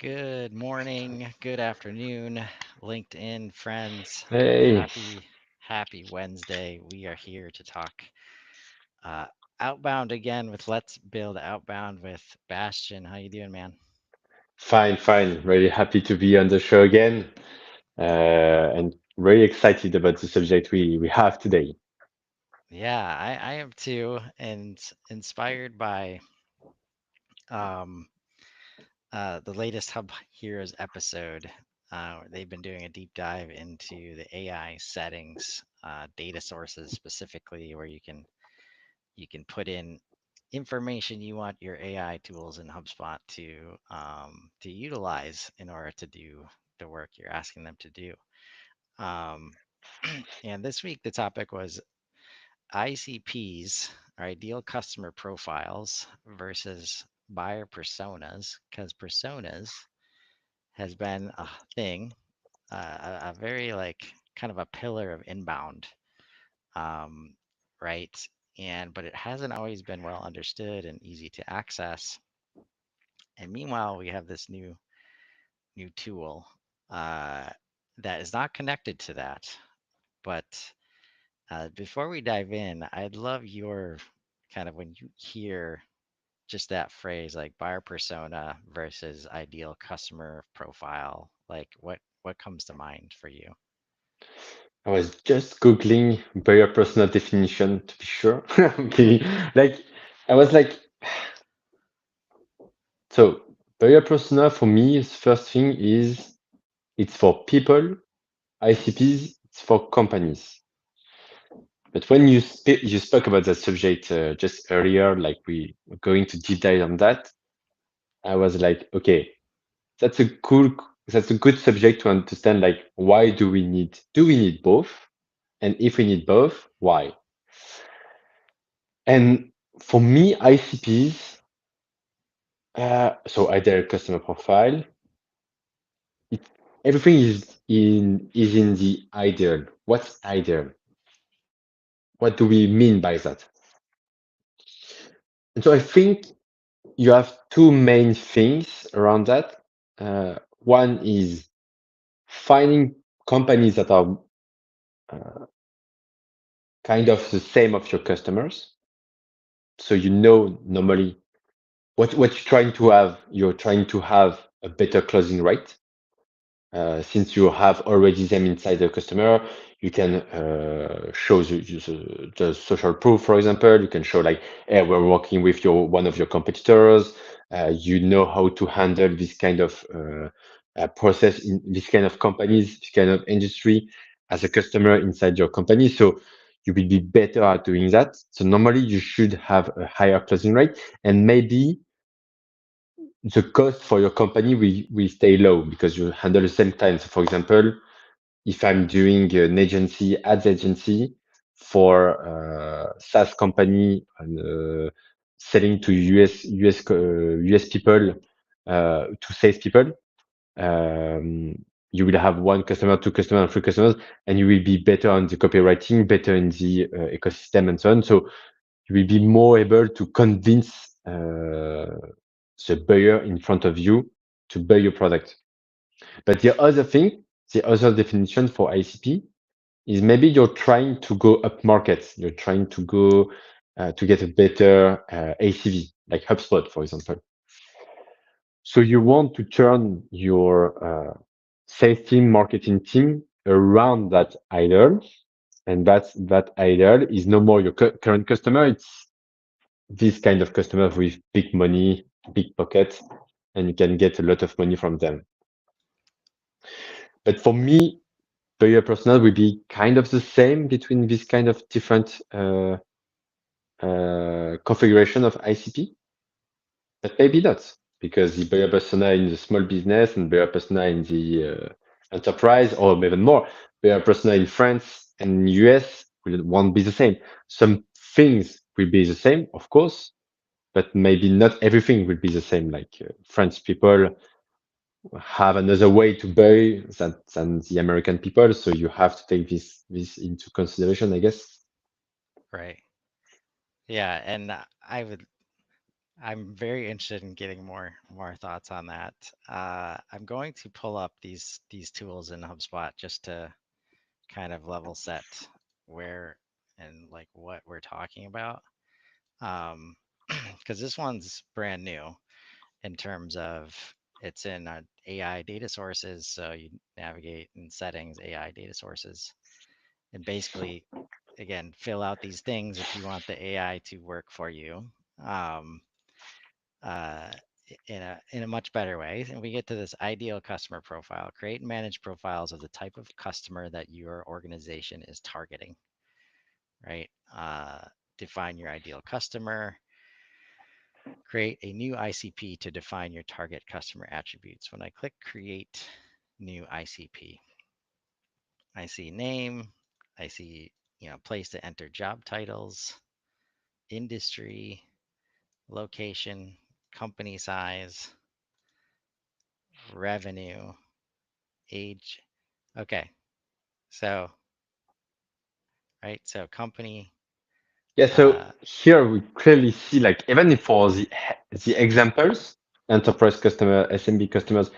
Good morning, good afternoon, LinkedIn friends. Hey, Happy Wednesday. We are here to talk uh, Outbound again with Let's Build Outbound with Bastien. How you doing, man? fine, fine. Really happy to be on the show again, and really excited about the subject we have today. Yeah, I am too, and inspired by um, the latest Hub Heroes episode. They've been doing a deep dive into the AI settings, data sources specifically, where you can put in information you want your AI tools in HubSpot to utilize in order to do the work you're asking them to do. Um, and this week the topic was ICPs, or ideal customer profiles, versus buyer personas, because personas has been a thing, a very like kind of a pillar of inbound, um, right? But it hasn't always been well understood and easy to access. And meanwhile, we have this new tool uh, that is not connected to that. But before we dive in, I'd love your kind of when you hear just that phrase like buyer persona versus ideal customer profile, like what comes to mind for you? I was just Googling buyer persona definition to be sure. Okay, like I was like, so buyer persona for me, first thing is it's for people, ICPs, it's for companies. But when you spoke about that subject just earlier, like we were going to deep dive on that, I was like, okay, that's a cool, that's a good subject to understand. Like, why do we need both? And if we need both, why? And for me, ICPs, so ideal customer profile, it, everything is in the ideal. What's ideal? What do we mean by that? And so I think you have two main things around that. One is finding companies that are kind of the same of your customers. So you know normally what you're trying to have. You're trying to have a better closing rate. Since you have already them inside the customer, you can show the social proof, for example. You can show like, hey, we're working with your one of your competitors. You know how to handle this kind of process in this kind of companies, this kind of industry as a customer inside your company. So you will be better at doing that. So normally you should have a higher closing rate, and maybe the cost for your company will stay low because you handle the same time. So for example, if I'm doing an agency, ads agency for SaaS company and selling to US people, to sales people, um, you will have one customer, two customers, and three customers, and you will be better on the copywriting, better in the ecosystem, and so on. So you will be more able to convince the buyer in front of you to buy your product. But the other thing, the other definition for ICP is maybe you're trying to go up market. You're trying to go to get a better ACV, like HubSpot, for example. So you want to turn your sales team, marketing team around that idol, and that idol is no more your current customer. It's this kind of customer with big money, big pockets, and you can get a lot of money from them. But for me, buyer personnel will be kind of the same between this kind of different configuration of ICP, but maybe not, because the buyer persona in the small business and buyer persona in the enterprise, or even more, buyer persona in France and US won't be the same. Some things will be the same, of course, but maybe not everything will be the same. Like French people have another way to buy than the American people, so you have to take this into consideration, I guess. Right. Yeah, and I would. I'm very interested in getting more thoughts on that. I'm going to pull up these tools in HubSpot just to kind of level set where and like what we're talking about. Um, because this one's brand new in terms of it's in AI data sources. So you navigate in settings, AI data sources, and basically, again, fill out these things if you want the AI to work for you. Um, uh, in a much better way. And we get to this ideal customer profile. Create and manage profiles of the type of customer that your organization is targeting, right? Define your ideal customer. Create a new ICP to define your target customer attributes. When I click create new ICP, I see name, I see, place to enter job titles, industry, location, company size, revenue, age. Okay. So, right. So company, Yeah, so uh, here we clearly see like even if for the examples, enterprise customer, SMB customers,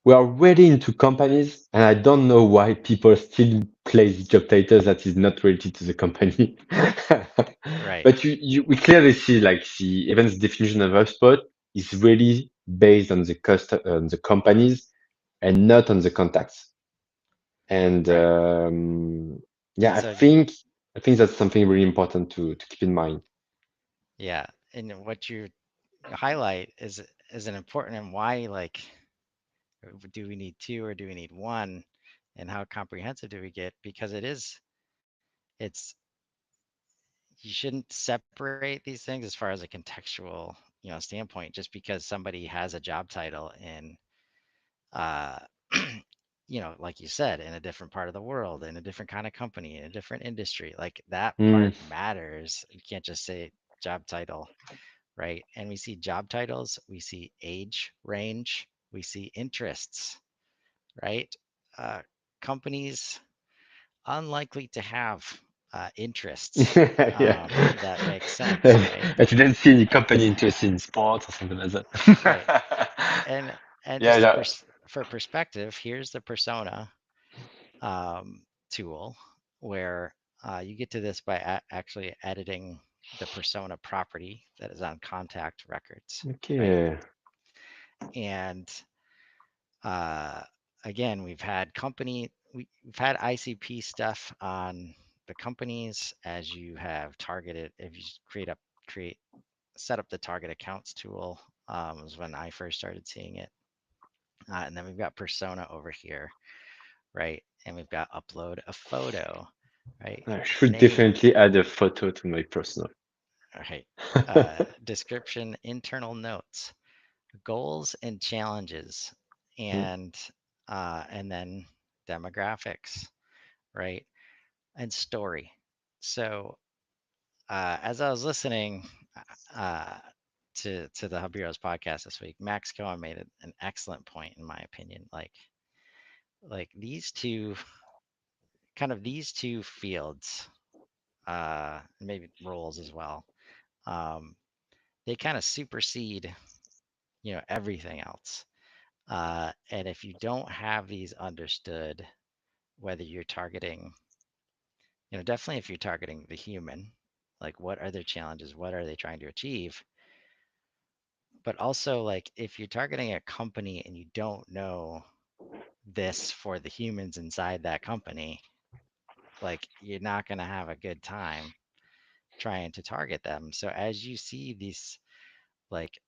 we are really into companies, and I don't know why people still place job titles that is not related to the company. right, But we clearly see like the even the definition of HubSpot is really based on on the companies and not on the contacts. And right. yeah, And so, I think that's something really important to keep in mind. yeah. And what you highlight is an important and why, like, do we need two or do we need one? And how comprehensive do we get? Because it's, you shouldn't separate these things as far as a contextual, standpoint, just because somebody has a job title in, uh, like you said, in a different part of the world, in a different kind of company, in a different industry, like that Mm. part matters. You can't just say job title, right? And we see job titles, we see age range, we see interests, right? Uh, Companies unlikely to have interests Yeah. that make sense, right? I didn't see any company interested in sports or something like Right. that. And Yeah, just yeah. for perspective, here's the persona tool where you get to this by actually editing the persona property that is on contact records, right? Okay. And uh, again, we've had ICP stuff on the companies as you have targeted. If you create set up the target accounts tool, was when I first started seeing it. And then we've got persona over here, right? And we've got upload a photo, right? I should Name, definitely add a photo to my personal. right? Description, internal notes, goals and challenges, Mm. and then demographics, right? And story. So as I was listening uh, to the Hub Heroes podcast this week, Max Cohen made an excellent point, in my opinion. Like these two fields, maybe roles as well. Um, they kind of supersede, everything else. And if you don't have these understood, whether you're targeting, definitely if you're targeting the human, like what are their challenges, what are they trying to achieve, but also like if you're targeting a company and you don't know this for the humans inside that company, like you're not going to have a good time trying to target them. So as you see these, like,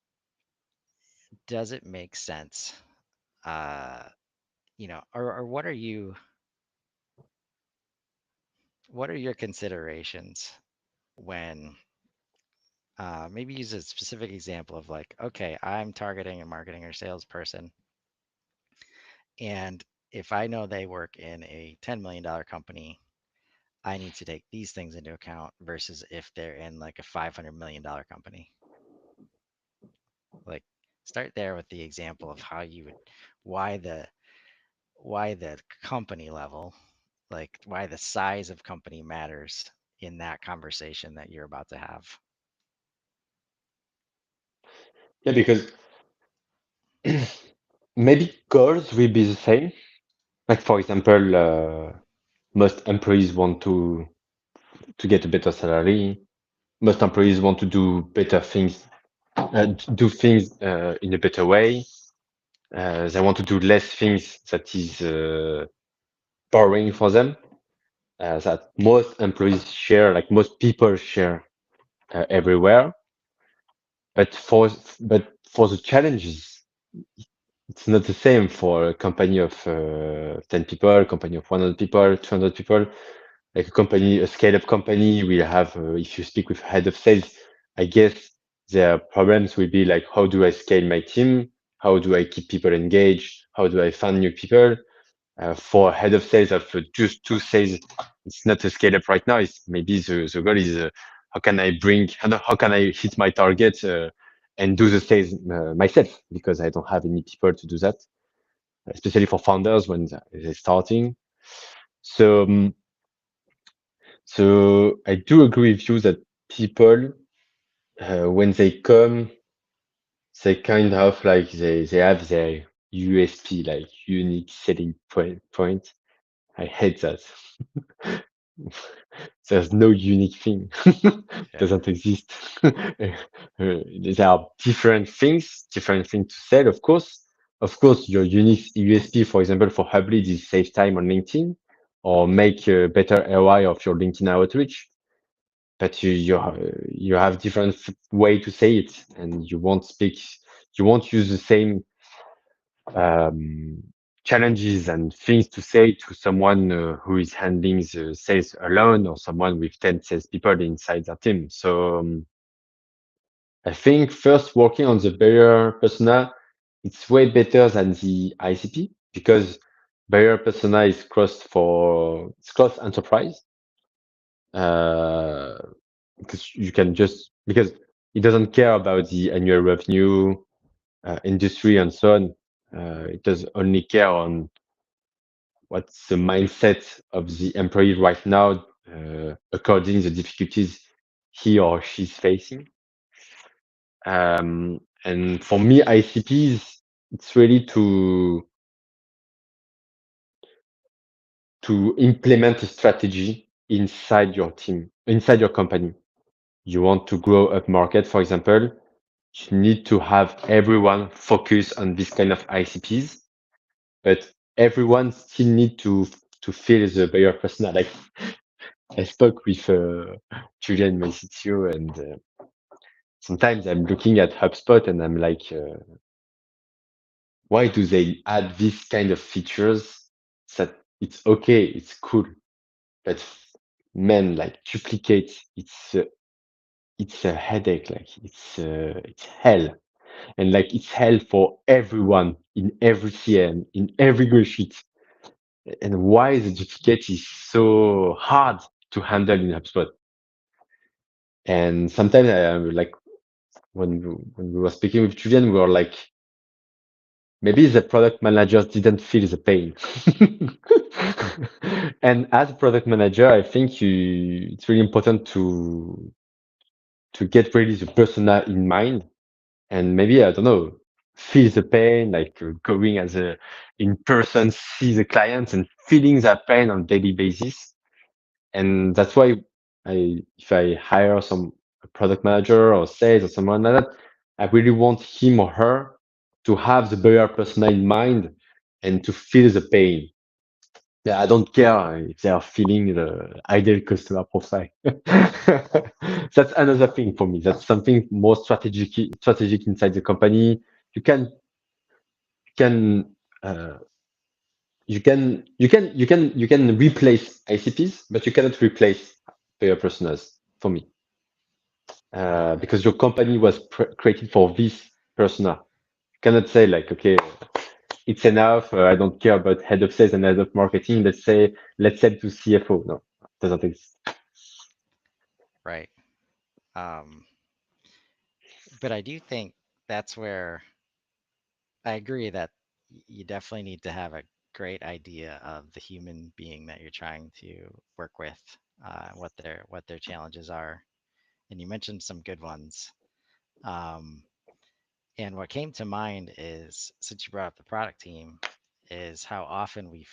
does it make sense? Uh, or what are your considerations when maybe use a specific example of like, okay, I'm targeting a marketing or salesperson, and if I know they work in a $10 million company, I need to take these things into account versus if they're in like a $500 million company. Like, start there with the example of how you would, why the why the company level, like why the size of company matters in that conversation that you're about to have. Yeah, because maybe goals will be the same. Like for example, most employees want to get a better salary. Most employees want to do better things, do things in a better way. They want to do less things that is boring for them. That most employees share, like most people share everywhere. But for the challenges, it's not the same for a company of 10 people, a company of 100 people, 200 people. Like a company, a scale-up company will have, if you speak with head of sales, I guess their problems will be like, how do I scale my team? How do I keep people engaged? How do I find new people? For head of sales of just two sales, it's not a scale up right now. It's maybe the goal is how can I bring, how can I hit my target and do the sales myself because I don't have any people to do that, especially for founders when they're starting. So, so I do agree with you that people, when they come, they kind of like they have their USP, like unique selling point. I hate that. There's no unique thing. Yeah. Doesn't exist. There are different things to sell, of course. Of course, your unique USP, for example, for Hub Leads is save time on LinkedIn or make a better ROI of your LinkedIn outreach. But you have different way to say it, and you won't use the same um, challenges and things to say to someone who is handling the sales alone or someone with 10 salespeople inside their team. So I think first working on the buyer persona, it's way better than the ICP because buyer persona is it's cross enterprise. Uh, because you can just because it doesn't care about the annual revenue, industry, and so on. It does only care on what's the mindset of the employee right now, according the difficulties he or she's facing. And for me, ICPs, it's really to implement a strategy inside your team, inside your company. You want to grow up market, for example, you need to have everyone focus on this kind of ICPs, but everyone still need to feel the buyer persona. Like I spoke with Julian, my CTO, and sometimes I'm looking at HubSpot and I'm like, why do they add this kind of features that it's okay, it's cool, but man, like duplicate, it's a headache, like it's hell, and like it's hell for everyone in every CM, in every Google sheet. And why the duplicate is so hard to handle in HubSpot. And sometimes I am like when we were speaking with Julian, we were like, maybe the product managers didn't feel the pain. And as a product manager, I think it's really important to get really the persona in mind and maybe I don't know, feel the pain, like going as a in person, see the clients and feeling that pain on daily basis. And that's why if I hire some product manager or sales or someone like that, I really want him or her to have the buyer persona in mind and to feel the pain. Yeah, I don't care if they are feeling the ideal customer profile. That's another thing for me. That's something more strategic inside the company. You can, you can, uh, you can replace ICPs, but you cannot replace buyer personas for me. Because your company was created for this persona. You cannot say like, okay, it's enough. I don't care about head of sales and head of marketing. Let's sell to CFO. No, doesn't exist. Right. Um, but I do think that's where I agree that you definitely need to have a great idea of the human being that you're trying to work with, what their challenges are. And you mentioned some good ones. Um, And what came to mind is, since you brought up the product team, is how often we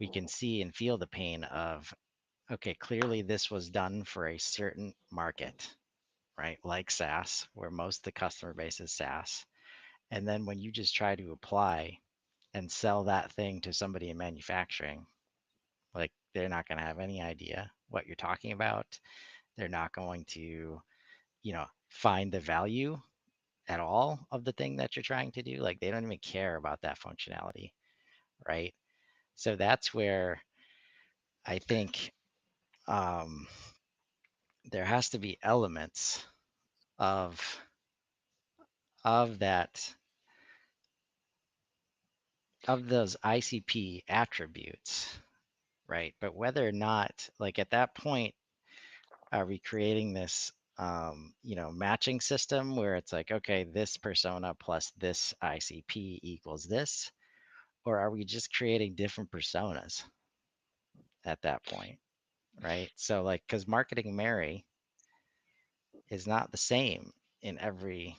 can see and feel the pain of, okay, clearly this was done for a certain market, right? Like SaaS, where most of the customer base is SaaS. And then when you just try to apply and sell that thing to somebody in manufacturing, like they're not going to have any idea what you're talking about. They're not going to, find the value at all of the thing that you're trying to do. Like they don't even care about that functionality, right? So that's where I think um, there has to be elements of that, of those ICP attributes, right? But whether or not, like at that point, are we creating this matching system where it's like, okay, this persona plus this ICP equals this, or are we just creating different personas at that point, right? So like, because marketing Mary is not the same in every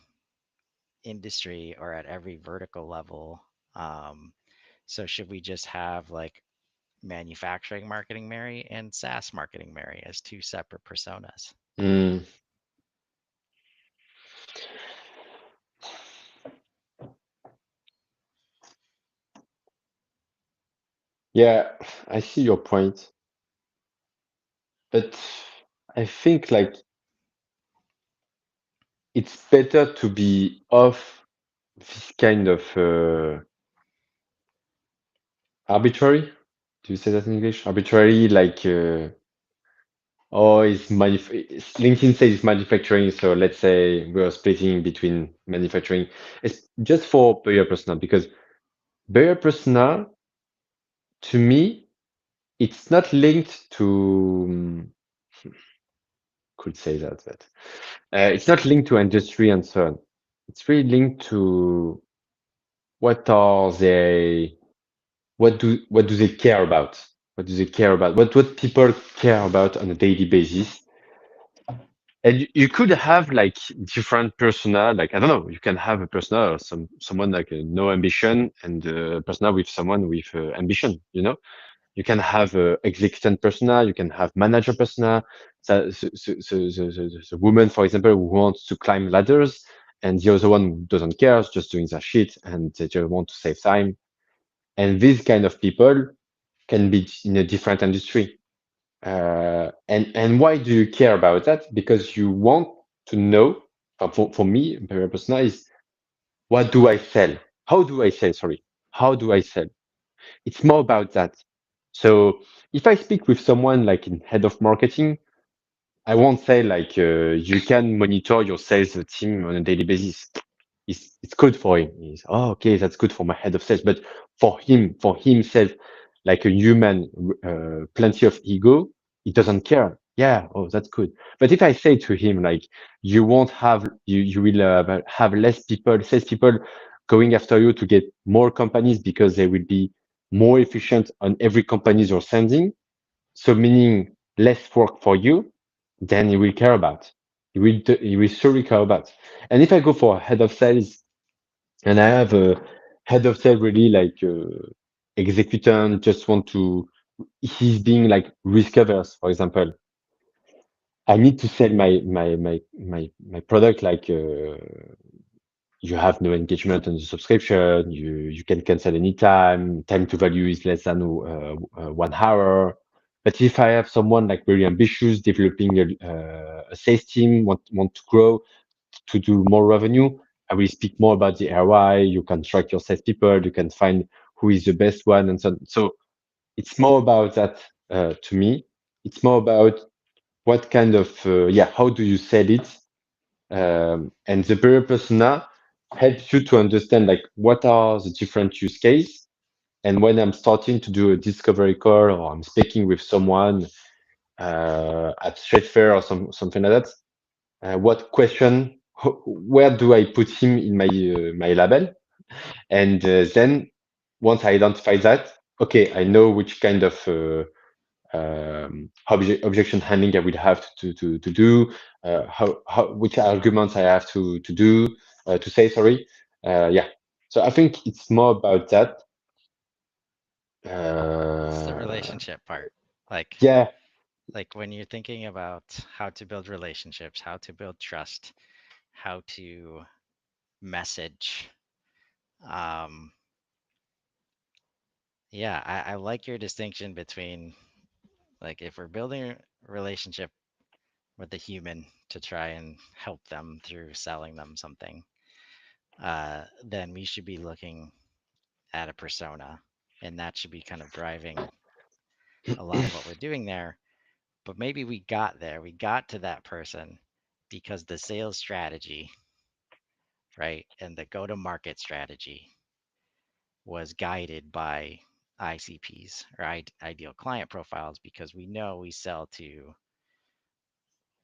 industry or at every vertical level. Um, so should we just have like manufacturing marketing Mary and SaaS marketing Mary as two separate personas? Mm, yeah, I see your point, but I think like it's better to be off this kind of arbitrary. Do you say that in English? Arbitrary, like oh, LinkedIn says it's manufacturing, so let's say we're splitting between manufacturing. It's just for buyer persona because buyer persona, to me, it's not linked to. Could say that, but it's not linked to industry and so on. It's really linked to what are they, what do they care about? What do they care about? What people care about on a daily basis? And you could have like different persona, like I don't know, you can have a persona or someone like no ambition and a persona with someone with ambition, you know? You can have executant persona, you can have manager persona. So, the woman, for example, who wants to climb ladders, and the other one who doesn't care, is just doing their shit, and they just want to save time. And these kind of people can be in a different industry. And why do you care about that? Because you want to know. For me, very persona is what do I sell? How do I sell? Sorry, how do I sell? It's more about that. So if I speak with someone like in head of marketing, I won't say like you can monitor your sales team on a daily basis. It's good for him. He's oh okay, that's good for my head of sales. But for himself, like a human, plenty of ego, he doesn't care. Yeah, oh that's good. But if I say to him like you won't have you will have less people, sales people going after you to get more companies because they will be more efficient on every companies you're sending. So meaning less work for you, then he will care about. He will surely care about. And if I go for a head of sales and I have a head of sales really like executant, just want to, he's being like risk averse, for example. I need to sell my product like you have no engagement on the subscription. You can cancel anytime. Time to value is less than 1 hour. But if I have someone like very ambitious, developing a sales team, want to grow, to do more revenue, I will speak more about the ROI. You can track your salespeople. You can find who is the best one, and so on. So it's more about that to me. It's more about what kind of yeah. How do you sell it? And the buyer persona helps you to understand like what are the different use case. And when I'm starting to do a discovery call or I'm speaking with someone at trade fair or something like that, what question, where do I put him in my label? And then once I identify that, okay, I know which kind of objection handling I will have to do. which arguments I have to say, sorry. Yeah. So I think it's more about that. It's the Uh, relationship part. Like yeah, like when you're thinking about how to build relationships, how to build trust, how to message. Um, yeah, I like your distinction between like if we're building a relationship with a human to try and help them through selling them something, then we should be looking at a persona, and that should be kind of driving a lot of what we're doing there. But maybe we got to that person because the sales strategy, right, and the go to market strategy was guided by ICPs or ideal client profiles because we know we sell to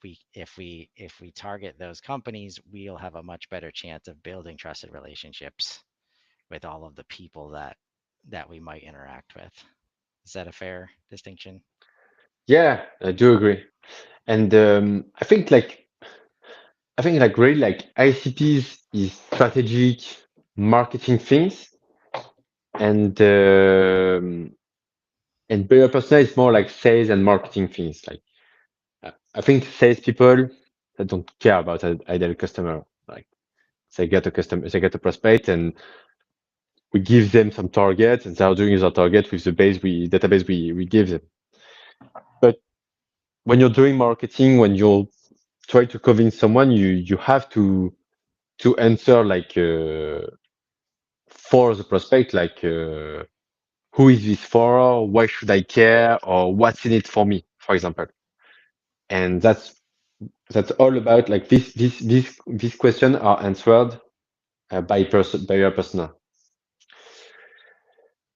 we if we target those companies, we'll have a much better chance of building trusted relationships with all of the people that we might interact with. Is that a fair distinction? yeah, I do agree. And I think like really like ICPs is strategic marketing things, and buyer persona is more like sales and marketing things. Like I think salespeople that don't care about an ideal customer. Like they get a customer, they get a prospect, and we give them some targets, and they are doing their target with the database we give them. But when you're doing marketing, when you're trying to convince someone, you have to answer like for the prospect, like who is this for? Why should I care? Or what's in it for me, for example. And that's all about like this question are answered by your persona.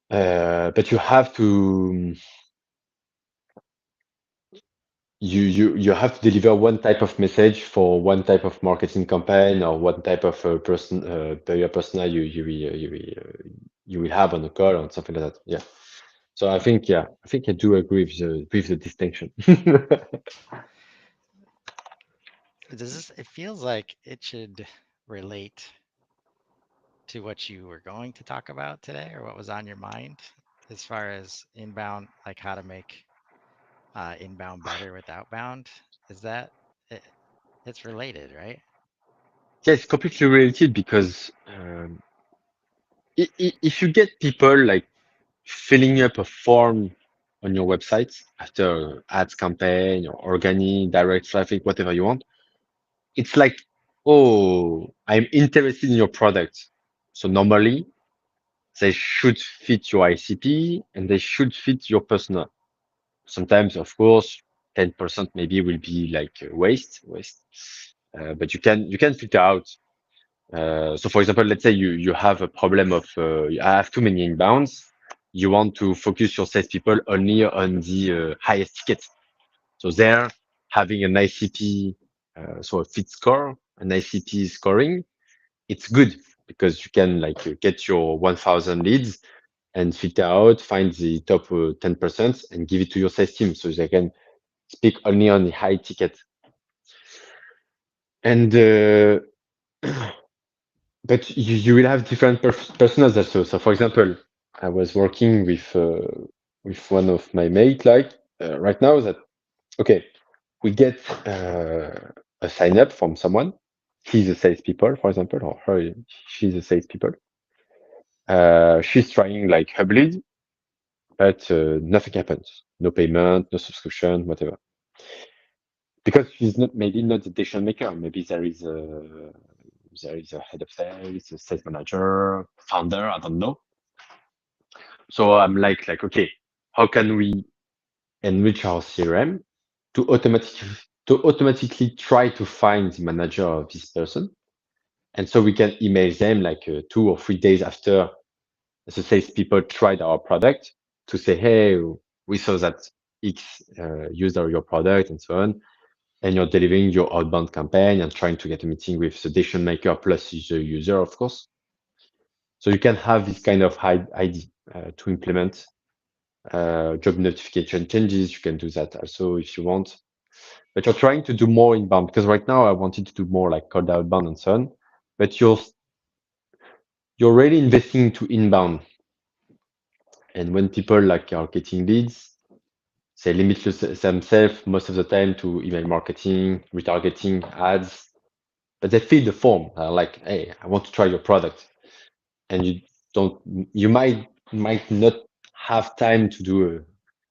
But you have to you have to deliver one type of message for one type of marketing campaign or one type of buyer persona you will have on the call or something like that. Yeah. So I think I do agree with the distinction. Does this, it feels like it should relate to what you were going to talk about today or what was on your mind as far as inbound, like how to make inbound better with outbound. Is that it, it's related, right? Yeah, it's completely related because if you get people like filling up a form on your website after ads campaign or organic, direct traffic, whatever you want, it's like, oh, I'm interested in your product. So normally they should fit your ICP and they should fit your persona. Sometimes, of course, 10% maybe will be like waste. But you can filter out. So for example, let's say you have a problem of I have too many inbounds. You want to focus your salespeople only on the highest ticket. So there, having an ICP, so a fit score, an ICP scoring, it's good because you can like get your 1,000 leads and filter out, find the top 10% and give it to your sales team so they can speak only on the high ticket. And but you will have different personas also. So for example, I was working with one of my mate like right now that okay, we get a sign up from someone. He's a salespeople, for example, or she's a salespeople. She's trying like Hublead, but nothing happens. No payment, no subscription, whatever. Because she's not maybe not the decision maker. Maybe there is a head of sales, a sales manager, founder. I don't know. So I'm like okay, how can we enrich our CRM to automatically try to find the manager of this person, and so we can email them like 2 or 3 days after the salespeople tried our product to say, hey, we saw that X used your product and so on, and you're delivering your outbound campaign and trying to get a meeting with the decision maker plus the user, of course. So you can have this kind of high ID to implement job notification changes. You can do that also if you want. but you're trying to do more inbound because right now I wanted to do more like cold outbound and so on. But you're really investing into inbound, and when people like are getting leads, they limit themselves most of the time to email marketing, retargeting, ads, but they fill the form. Like, hey, I want to try your product, and don't, you might not have time to do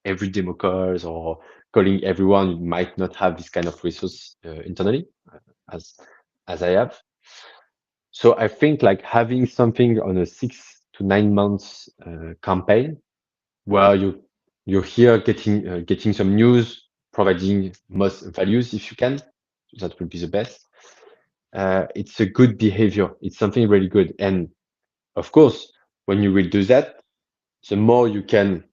every demo calls or calling everyone. You might not have this kind of resource internally, as as I have. So I think like having something on a 6 to 9 months campaign where you're here getting some news, providing most values if you can. That would be the best. It's a good behavior. It's something really good. And of course, when you will do that, the more you can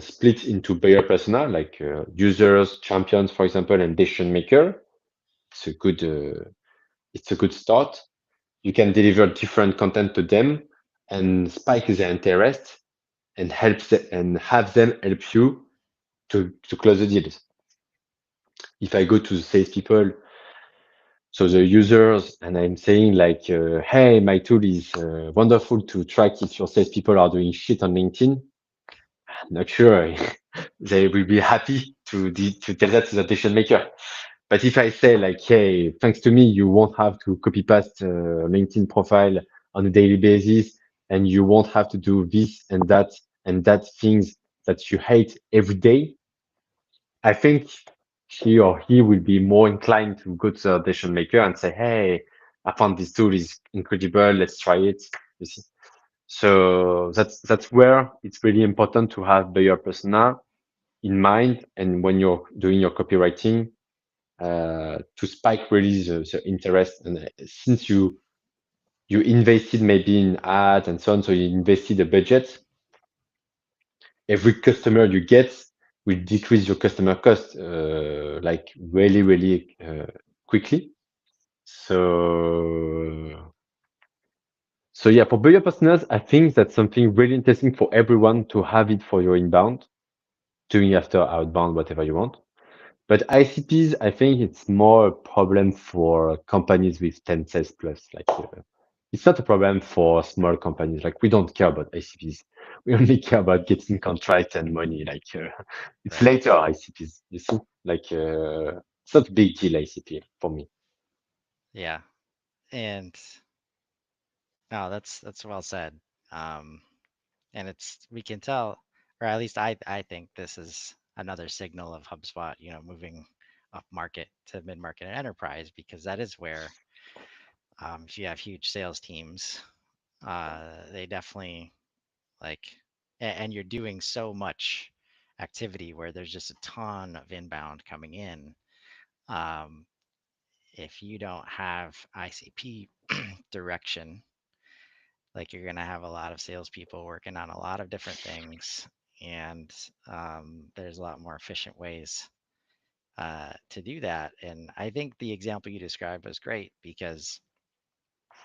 split into buyer persona, like users, champions, for example, and decision maker. It's a good it's a good start. You can deliver different content to them and spike their interest and and have them help you to close the deals. If I go to the salespeople, so the users, and I'm saying like, hey, my tool is wonderful to track if your salespeople are doing shit on LinkedIn. I'm not sure they will be happy to tell that to the decision maker. But if I say like, hey, thanks to me, you won't have to copy paste LinkedIn profile on a daily basis, and you won't have to do this and that things that you hate every day. I think she or he will be more inclined to go to the decision maker and say, hey, I found this tool is incredible. Let's try it. You see? So that's where it's really important to have buyer persona in mind. And when you're doing your copywriting, to spike really the interest. And since you invested maybe in ads and so on, so you invested a budget, every customer you get will decrease your customer cost like really quickly. So so yeah, for buyer personas, I think that's something really interesting for everyone to have it for your inbound, doing after outbound, whatever you want. But ICPs, I think it's more a problem for companies with 10 sales plus. Like, it's not a problem for small companies. Like, we don't care about ICPs. We only care about getting contract and money. Like, it's Right. later ICPs. You see, like, it's not a big deal ICP for me. Yeah. And no, that's well said. Um, and it's we can tell, or at least I think this is another signal of HubSpot, moving up market to mid market and enterprise, because that is where if you have huge sales teams, they definitely like, and you're doing so much activity where there's just a ton of inbound coming in. Um, if you don't have ICP direction, like you're going to have a lot of salespeople working on a lot of different things, and there's a lot more efficient ways to do that. And I think the example you described was great because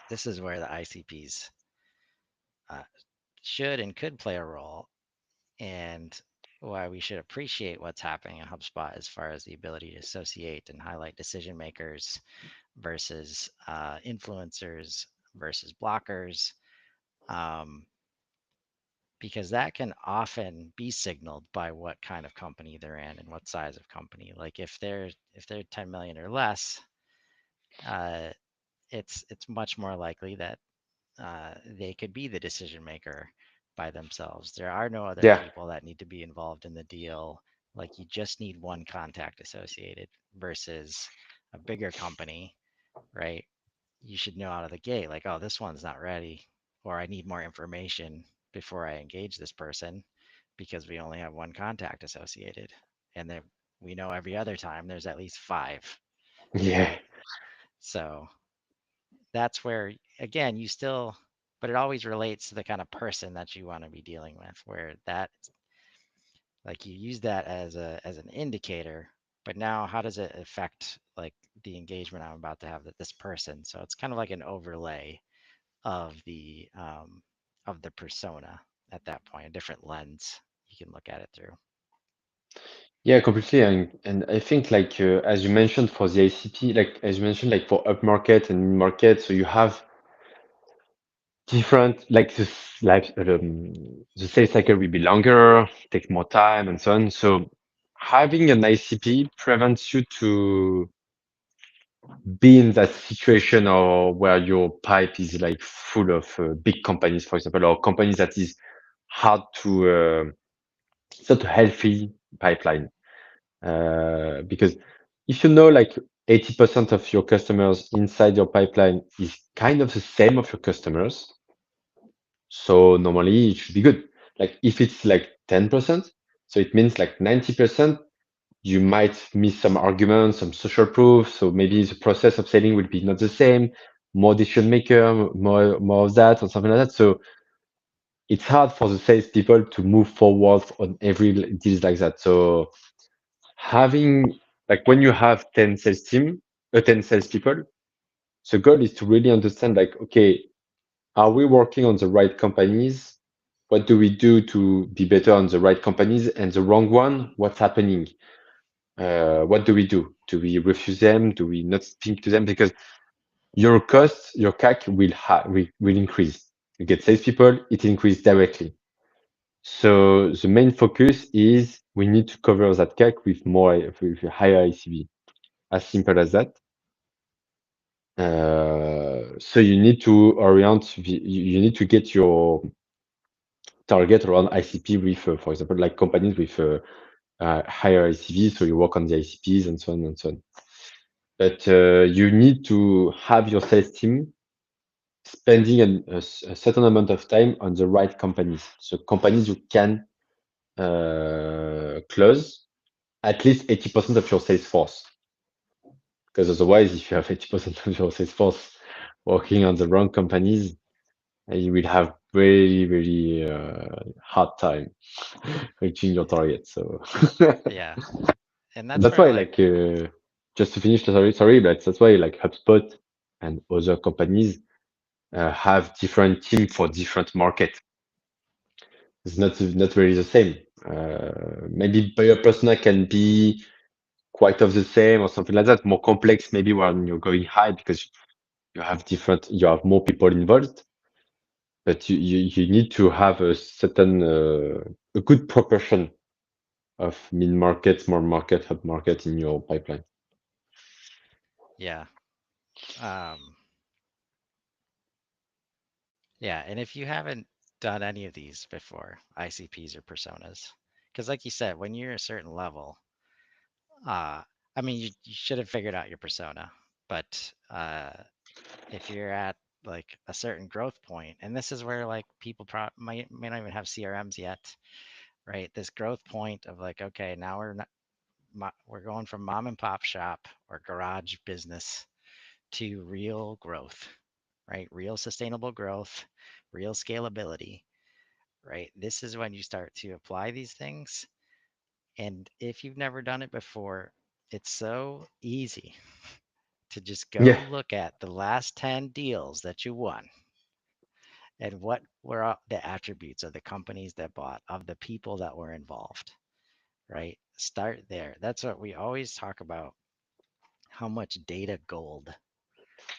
this is where the ICPs uh, should and could play a role, and why we should appreciate what's happening in HubSpot as far as the ability to associate and highlight decision makers versus influencers versus blockers. Um, because that can often be signaled by what kind of company they're in and what size of company. Like if they're 10 million or less, uh, it's much more likely that they could be the decision maker by themselves. There are no other Yeah, people that need to be involved in the deal. Like you just need one contact associated versus a bigger company, right? You should know out of the gate, like, oh, this one's not ready, or I need more information before I engage this person because we only have one contact associated. And then we know every other time there's at least five, yeah, right? So that's where, again, you still, but it always relates to the kind of person that you want to be dealing with, where that, like, you use that as an indicator, but now how does it affect like the engagement I'm about to have with this person? So it's kind of like an overlay of the persona at that point, a different lens you can look at it through. Yeah, completely. And I think like as you mentioned for the ICP, like as you mentioned, like for upmarket and mid-market, so you have different like the sales cycle will be longer, take more time and so on. So having an ICP prevents you to be in that situation or where your pipe is like full of big companies, for example, or companies that is hard to it's not a healthy pipeline. Because if you know like 80% of your customers inside your pipeline is kind of the same of your customers, so normally it should be good. Like if it's like 10%, so it means like 90%, you might miss some arguments, some social proof. So maybe the process of selling will be not the same, more decision maker, more of that or something like that. So it's hard for the salespeople to move forward on every deals like that. So having like when you have 10 sales team, 10 salespeople, the goal is to really understand like, okay, are we working on the right companies? What do we do to be better on the right companies and the wrong one? What's happening? What do we do? Do we refuse them? Do we not speak to them? Because your cost, your CAC will increase. You get salespeople, it increases directly. So the main focus is we need to cover that CAC with with a higher ACV. As simple as that. So you need to you need to get your target around ICP with, for example, like companies with higher ICV. So you work on the ICPs and so on and so on. But you need to have your sales team spending a certain amount of time on the right companies. So companies you can close at least 80% of your sales force. Because otherwise, if you have 80% of your sales force working on the wrong companies, you will have very hard time reaching your target. So Yeah. And and that's that's where why, like, like, just to finish, sorry, but that's why, like, HubSpot and other companies have different team for different market. It's not really the same. Maybe buyer persona can be quite of the same or something like that. More complex, maybe when you're going high because you have more people involved. But you need to have a certain a good proportion of mid market, small market, hub market in your pipeline. yeah. Um, yeah, and if you haven't done any of these before, ICPs or personas, because like you said, when you're a certain level, uh, I mean, you should have figured out your persona, but if you're at like a certain growth point, and this is where like people may not even have CRMs yet, right? This growth point of like, okay, now we're not, we're going from mom and pop shop or garage business to real growth, right? Real sustainable growth, real scalability, right? This is when you start to apply these things. And if you've never done it before, it's so easy to just go Yeah, look at the last 10 deals that you won and what were the attributes of the companies that bought, of the people that were involved, right? Start there. That's what we always talk about, how much data gold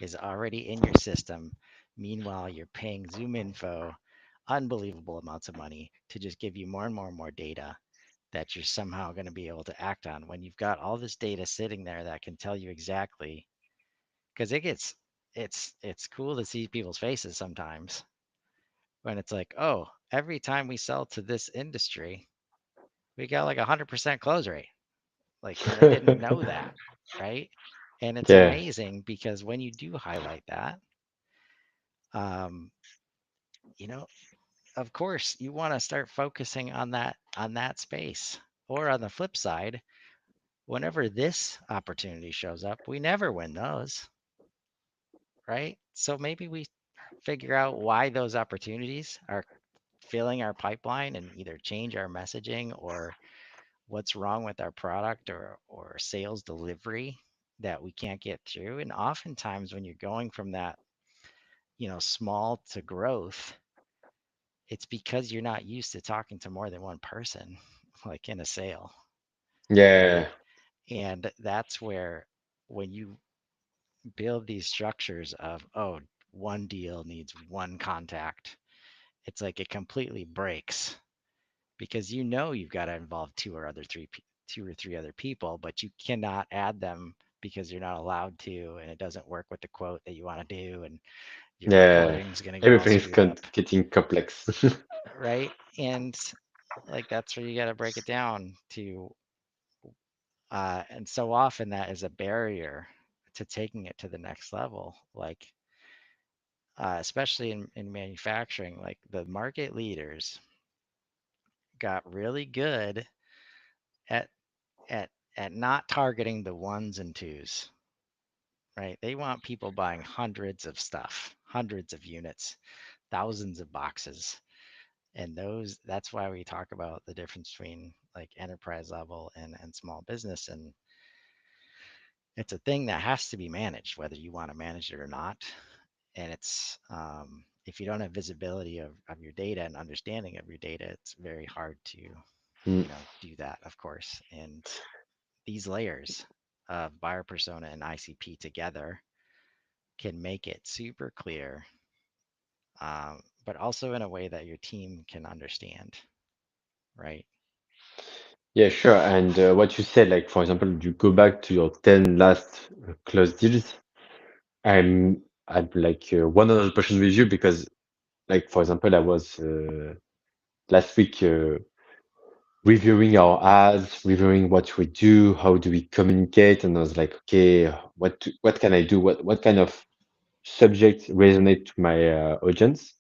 is already in your system. Meanwhile, you're paying Zoom Info unbelievable amounts of money to just give you more and more and more data that you're somehow going to be able to act on when you've got all this data sitting there that can tell you exactly, because it's cool to see people's faces sometimes when it's like, oh, every time we sell to this industry, we got like 100% close rate. Like, and they didn't know that, right? And it's yeah, amazing because when you do highlight that, um, you know, of course you want to start focusing on that space. Or on the flip side, whenever this opportunity shows up, we never win those, right? So maybe we figure out why those opportunities are filling our pipeline and either change our messaging or what's wrong with our product or sales delivery that we can't get through. And oftentimes when you're going from that, small to growth, it's because you're not used to talking to more than one person, like in a sale. Yeah. And that's where, when you build these structures of, oh, one deal needs one contact, it's like it completely breaks, because you know you've got to involve two or three other people, but you cannot add them because you're not allowed to, and it doesn't work with the quote that you want to do, and your Yeah. reporting's going to get all Everything is screwed up, getting complex. right? And like that's where you got to break it down to, and so often that is a barrier to taking it to the next level. Like, especially in manufacturing, like the market leaders got really good at at at not targeting the ones and twos, right? They want people buying hundreds of stuff, hundreds of units, thousands of boxes. And that's why we talk about the difference between like enterprise level and small business. And it's a thing that has to be managed, whether you want to manage it or not. And it's, if you don't have visibility of your data and understanding of your data, it's very hard to, Mm. do that, of course. And these layers of buyer persona and ICP together can make it super clear, but also in a way that your team can understand, right? Yeah, sure. And what you said, like for example, you go back to your 10 last closed deals. I'm like 100% with you because, like for example, I was last week reviewing our ads, reviewing what we do, how do we communicate, and I was like, okay, what can I do? What kind of subject resonate to my audience?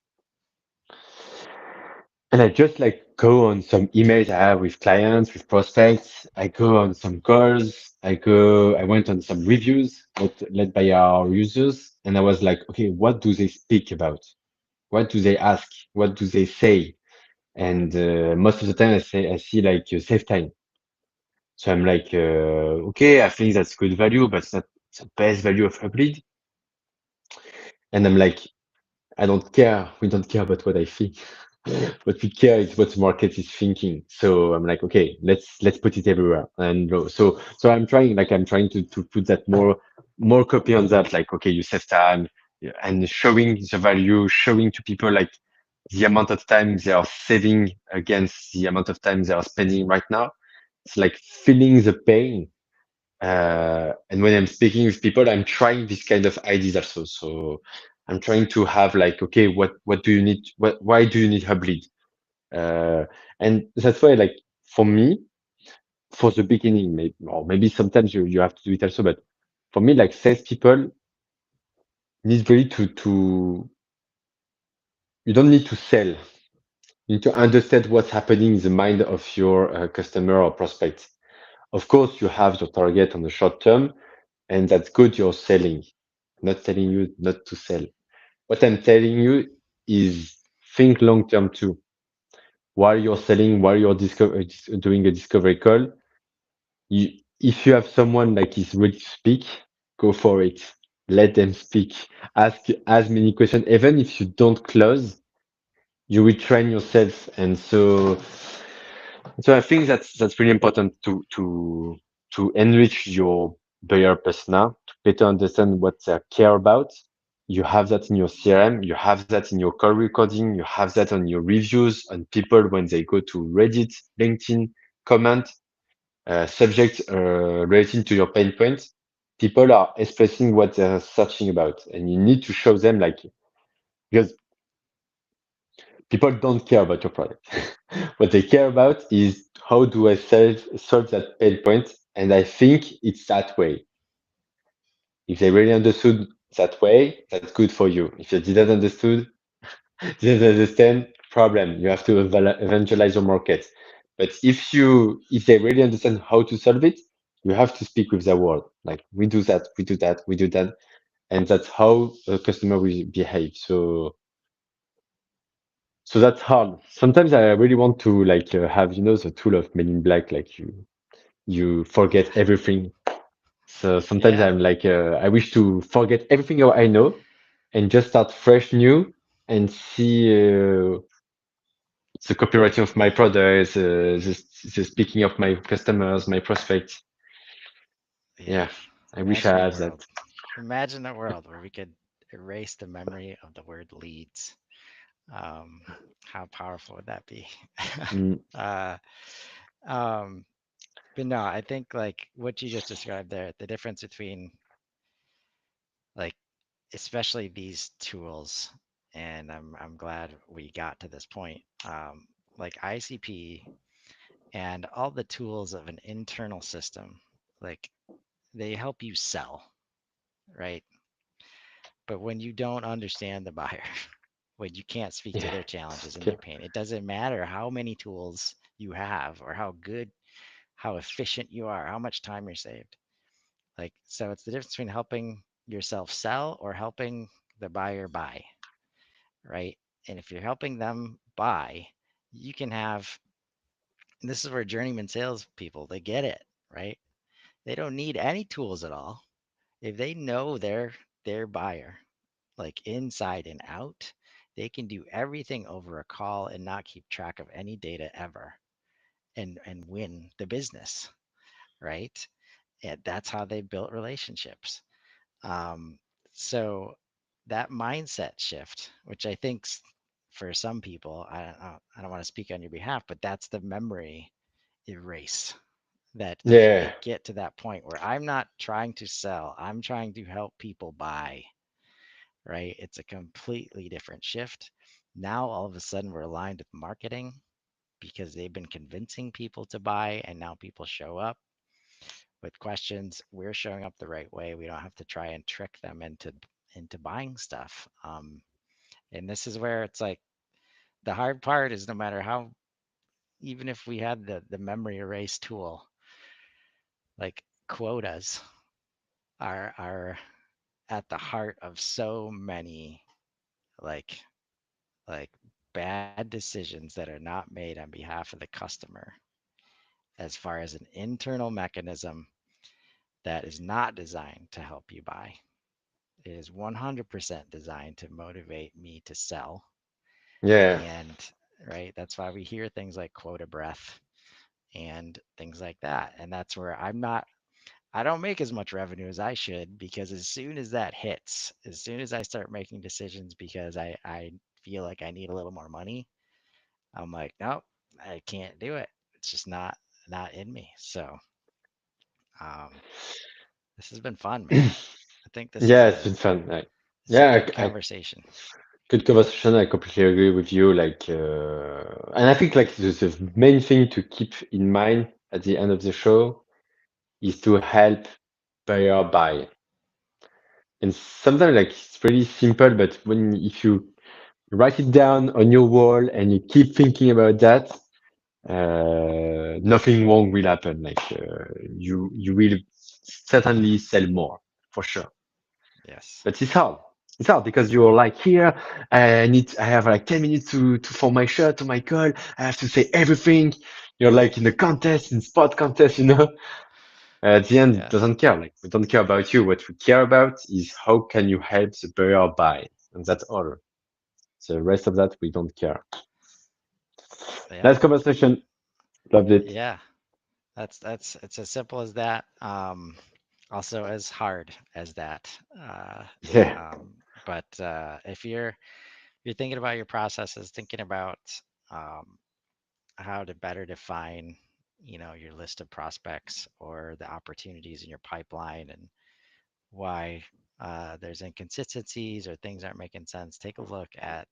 And I just like go on some emails I have with clients, with prospects. I go on some calls. I went on some reviews led by our users. And I was like, okay, what do they speak about? What do they ask? What do they say? And most of the time I see like save time. So I'm like, okay, I think that's good value, but it's not the best value of Hublead. And I'm like, I don't care. We don't care about what I think. What we care is what the market is thinking. So I'm like, okay, let's put it everywhere. And I'm trying to put that more copy on that. Like, okay, you save time, yeah, and showing the value, showing to people like the amount of time they are saving against the amount of time they are spending right now. It's like feeling the pain. And when I'm speaking with people, I'm trying this kind of ideas also. So I'm trying to have like, okay, what do you need? Why do you need Hublead? Uh, and that's why, like, for me, for the beginning, maybe, or maybe sometimes you have to do it also, but for me, like, salespeople need really you don't need to sell. You need to understand what's happening in the mind of your customer or prospect. Of course, you have your target on the short term, and that's good. You're selling. I'm not telling you not to sell. What I'm telling you is think long term too. While you're selling, while you're doing a discovery call, you, if you have someone like is ready to speak, go for it. Let them speak. Ask as many questions. Even if you don't close, you will train yourself. And so I think that's really important to enrich your buyer persona, to better understand what they care about. You have that in your CRM, you have that in your call recording, you have that on your reviews, on people when they go to Reddit, LinkedIn, comment, subject relating to your pain points. People are expressing what they're searching about, and you need to show them like because people don't care about your product. What they care about is how do I solve that pain point, and I think it's that way. If they really understood that way, that's good for you. If they didn't understood, didn't understand, problem. You have to evangelize your market. But if they really understand how to solve it, you have to speak with their word. Like we do that, we do that, we do that, and that's how a customer will behave. So that's hard. Sometimes I really want to like have the tool of Men in Black, like you forget everything. So sometimes Yeah. I'm like I wish to forget everything I know and just start fresh new and see. the copywriting of my products, the speaking of my customers, my prospects. Yeah. Yeah, I wish Imagine I a have that. world. Imagine a world where we could erase the memory of the word leads. Um, how powerful would that be? Mm, uh, um, but no, I think like what you just described there, the difference between like especially these tools, and I'm glad we got to this point. Like ICP and all the tools of an internal system, like they help you sell, right? But when you don't understand the buyer, when you can't speak to yeah, their challenges and okay. their pain, it doesn't matter how many tools you have or how good, how efficient you are, how much time you're saved. Like, so it's the difference between helping yourself sell or helping the buyer buy, right? And if you're helping them buy, you can have, and this is where journeyman salespeople, they get it, right? They don't need any tools at all. If they know their buyer, like inside and out, they can do everything over a call and not keep track of any data ever and win the business, right? And that's how they built relationships. Um, so that mindset shift, which I think for some people, I don't want to speak on your behalf, but that's the memory erase that if Yeah, they get to that point where I'm not trying to sell, I'm trying to help people buy, right? It's a completely different shift. Now, all of a sudden, we're aligned with marketing because they've been convincing people to buy, and now people show up with questions. We're showing up the right way. We don't have to try and trick them into buying stuff. And this is where it's like the hard part is no matter how, even if we had the memory erase tool, like quotas are at the heart of so many like like bad decisions that are not made on behalf of the customer as far as an internal mechanism that is not designed to help you buy. It is 100% designed to motivate me to sell. yeah. And right, that's why we hear things like quota breath and things like that. And that's where I don't make as much revenue as I should because as soon as that hits, as soon as I start making decisions because I feel like I need a little more money, I'm like, nope, I can't do it. It's just not in me. So um, this has been fun, man. I think this is Yeah, it's a been fun. Like, it's a yeah, good conversation. good conversation. I completely agree with you. Like, and I think like the main thing to keep in mind at the end of the show is to help buyer buy. And sometimes like it's pretty simple, but when if you write it down on your wall and you keep thinking about that, nothing wrong will happen. Like you will certainly sell more for sure. Yes. But it's hard. It's hard because you're like here. I have like 10 minutes to for my shirt to my call. I have to say everything. You're like in the contest, in spot contest, you know. At the end, it Yes. doesn't care. Like we don't care about you. What we care about is how can you help the buyer buy, and that's all. The rest of that we don't care. Yep. Nice conversation. Loved it. Yeah. That's it's as simple as that. Also as hard as that. Yeah. Um, but if you're thinking about your processes, thinking about um, how to better define, your list of prospects or the opportunities in your pipeline and why there's inconsistencies or things aren't making sense, take a look at,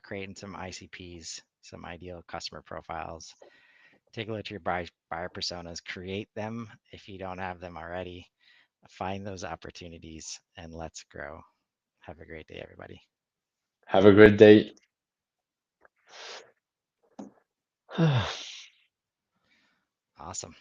creating some ICPs, some ideal customer profiles. Take a look at your buyer personas, create them if you don't have them already. Find those opportunities and let's grow. Have a great day, everybody. Have a great day. Awesome.